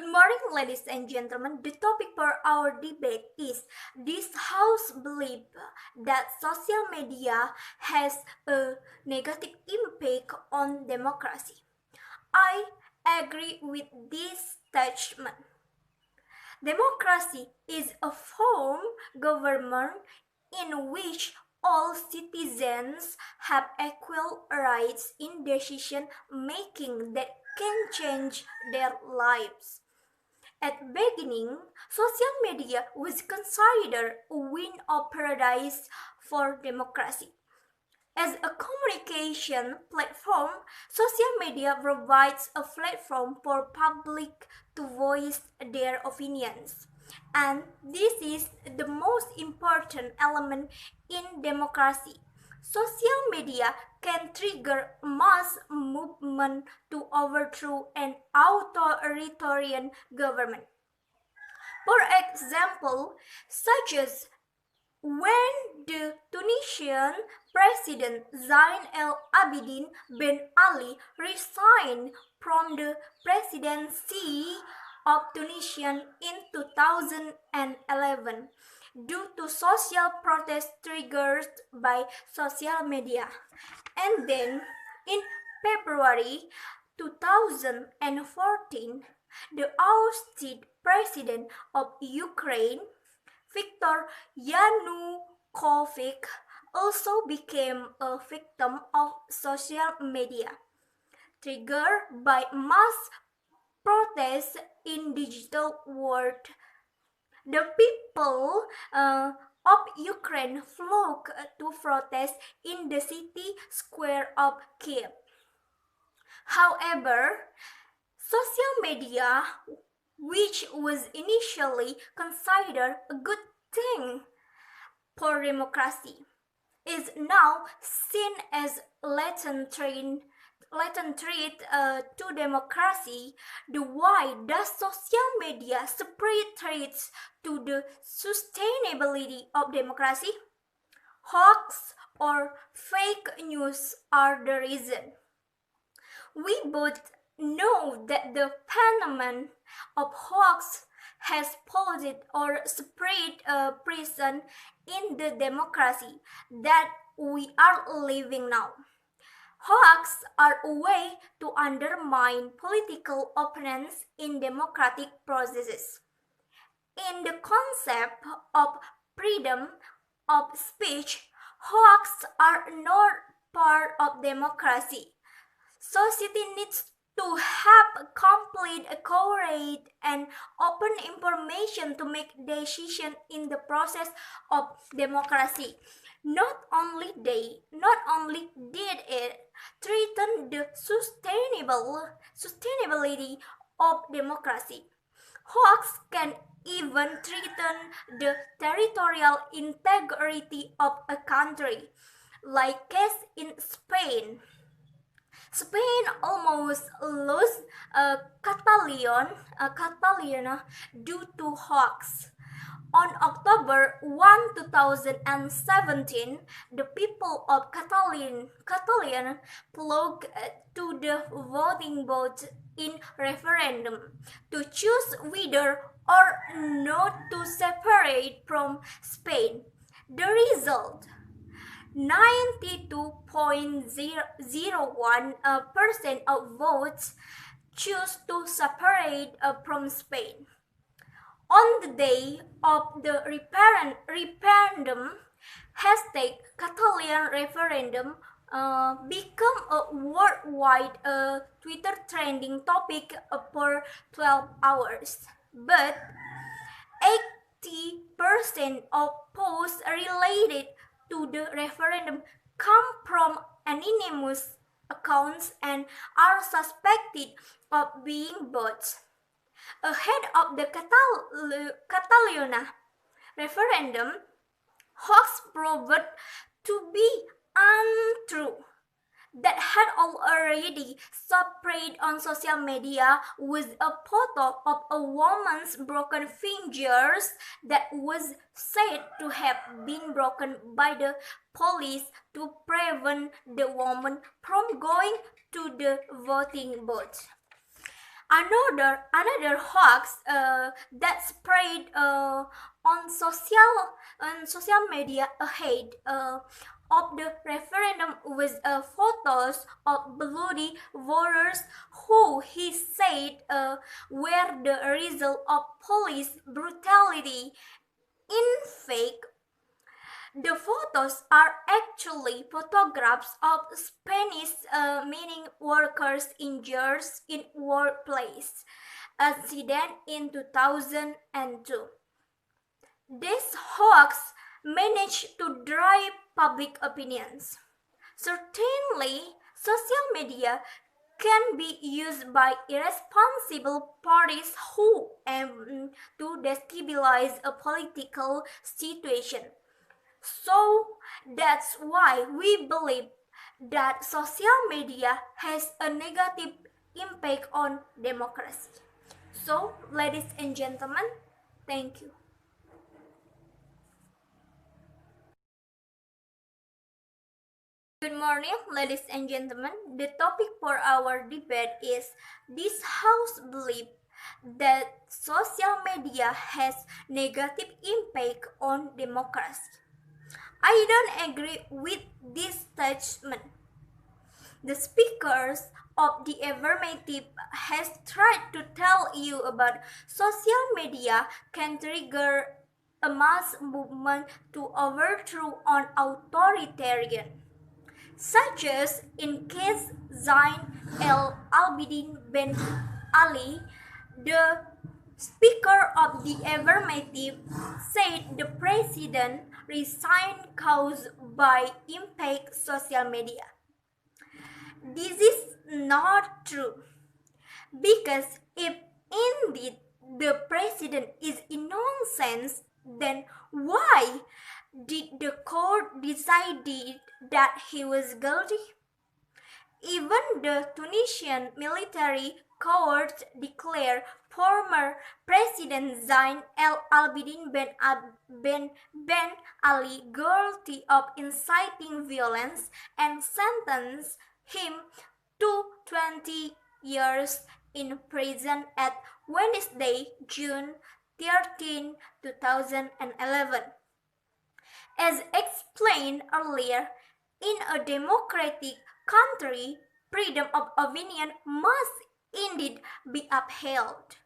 morning, ladies and gentlemen. The topic for our debate is: this House believes that social media has a negative impact on democracy. I agree with this statement. Democracy is a form of government in which all citizens have equal rights in decision making that can change their lives. At beginning, social media was considered a win of paradise for democracy. As a communication platform, social media provides a platform for public to voice their opinions. And this is the most important element in democracy. Social media can trigger mass movement to overthrow an authoritarian government. For example, such as when the Tunisian President Zain El Abidine Ben Ali resigned from the presidency of Tunisia in 2011 due to social protest triggered by social media. And then in February 2014, the ousted president of Ukraine, Viktor Yanukovych, also became a victim of social media, triggered by mass protests in digital world. The people of Ukraine flocked to protest in the city square of Kiev. However, social media, which was initially considered a good thing for democracy, is now seen as latent threat to democracy. Why does social media spread threats to the sustainability of democracy? Hoax or fake news are the reason. We both know that the phenomenon of hoax has posed or spread a prison in the democracy that we are living now. Hoax are a way to undermine political opponents in democratic processes. In the concept of freedom of speech, hoax are not part of democracy. Society needs to have complete, accurate, and open information to make decisions in the process of democracy. Not only did it threaten the sustainability of democracy, hoax can even threaten the territorial integrity of a country, like case in Spain. Spain almost lost Catalonia due to hoax. On October 1, 2017, the people of Catalonia flocked to the voting booth in referendum to choose whether or not to separate from Spain. The result: 92.01% of votes choose to separate from Spain. On the day of the referendum, #Catalan referendum became a worldwide Twitter trending topic for 12 hours. But 80% of posts related to the referendum come from anonymous accounts and are suspected of being bots. Ahead of the Catalonia referendum, hoax proved to be untrue. That had already spread on social media with a photo of a woman's broken fingers that was said to have been broken by the police to prevent the woman from going to the voting booth. Another hoax that spread on social media ahead of the referendum was photos of bloody voters who he said were the result of police brutality. In fact, the photos are actually photographs of Spanish mining workers injured in workplace accident in 2002. This hoax managed to drive public opinions. Certainly, social media can be used by irresponsible parties who aim to destabilize a political situation. So that's why we believe that social media has a negative impact on democracy. So, ladies and gentlemen, thank you. Good morning, ladies and gentlemen. The topic for our debate is this house believe that social media has negative impact on democracy. I don't agree with this statement. The speakers of the affirmative has tried to tell you about social media can trigger a mass movement to overthrow an authoritarian, such as in case Zain El Abidin Ben Ali, the Speaker of the affirmative, said the president resigned caused by impact social media. This is not true because if indeed the president is innocent, then why did the court decide that he was guilty? Even the Tunisian military court declared former President Zain El Abidin Ben Ali guilty of inciting violence and sentenced him to 20 years in prison at Wednesday, June 13, 2011. As explained earlier, in a democratic country, freedom of opinion must indeed be upheld.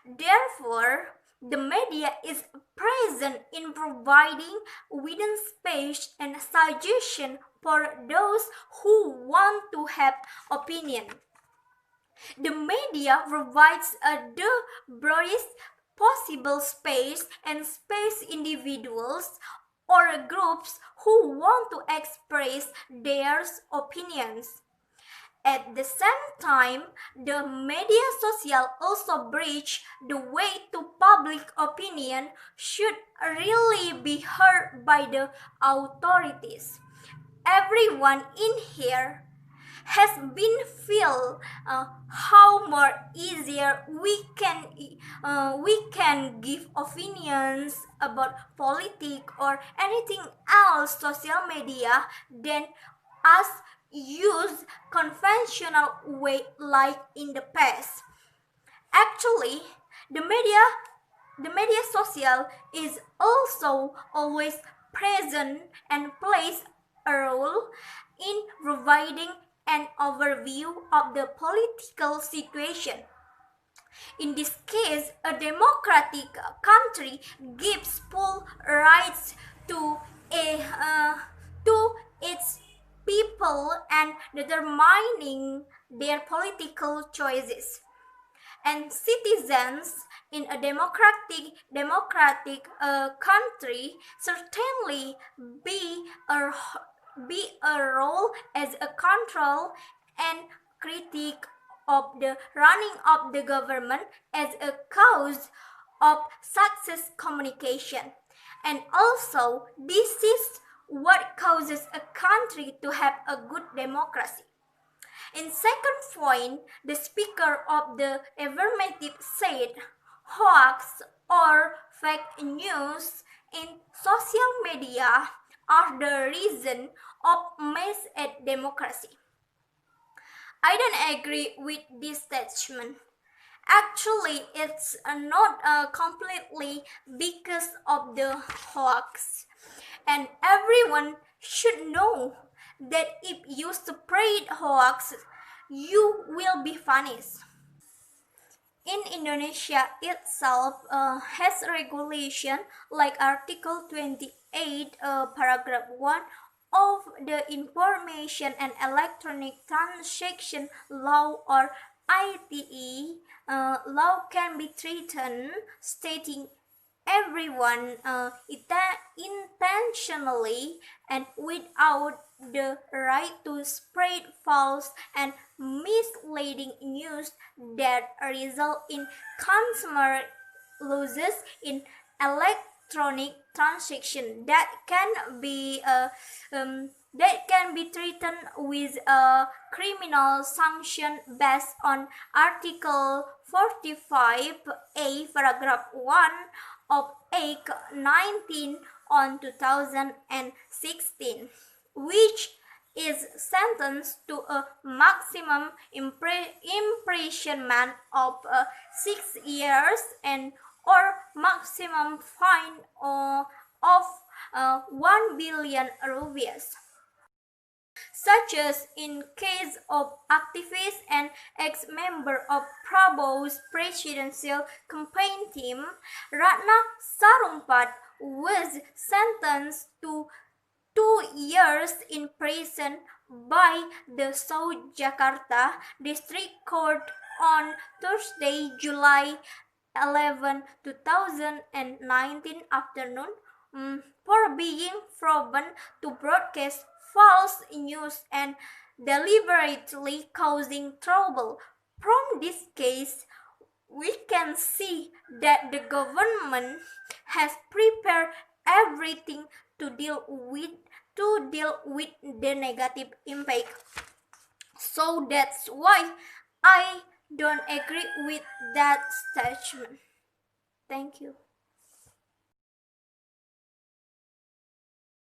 Therefore, the media is present in providing within space and suggestion for those who want to have opinion. The media provides the broadest possible space and space individuals or groups who want to express their opinions. At the same time, the media social also bridge the way to public opinion should really be heard by the authorities. Everyone in here has been feel how more easier we can give opinions about politics or anything else social media than us use conventional way like in the past. Actually, the media social is also always present and plays a role in providing an overview of the political situation. In this case, a democratic country gives full rights to its people and determining their political choices. And citizens in a democratic country certainly be a role as a control and critique of the running of the government as a cause of success communication. And also, this is what causes a country to have a good democracy. In second point, the speaker of the affirmative said hoax or fake news in social media are the reason of mess at democracy. I don't agree with this statement. Actually, it's not completely because of the hoax. And everyone should know that if you spread hoax, you will be punished. In Indonesia itself has regulation like Article 28, paragraph 1 of the Information and Electronic Transaction Law, or ITE law, can be threatened, stating everyone intentionally and without the right to spread false and misleading news that result in consumer losses in electronic transaction that can be threatened with a criminal sanction based on Article 45A, paragraph 1 of Act 19 on 2016, which is sentenced to a maximum imprisonment of 6 years and or maximum fine of 1 billion rupees, such as in case of activist and ex-member of Prabowo's presidential campaign team, Ratna Sarumpait was sentenced to 2 years in prison by the South Jakarta District Court on Thursday, July 11, 2019 afternoon, for being proven to broadcast false news and deliberately causing trouble. From this case, we can see that the government has prepared everything to deal with the negative impact. So that's why I don't agree with that statement. Thank you.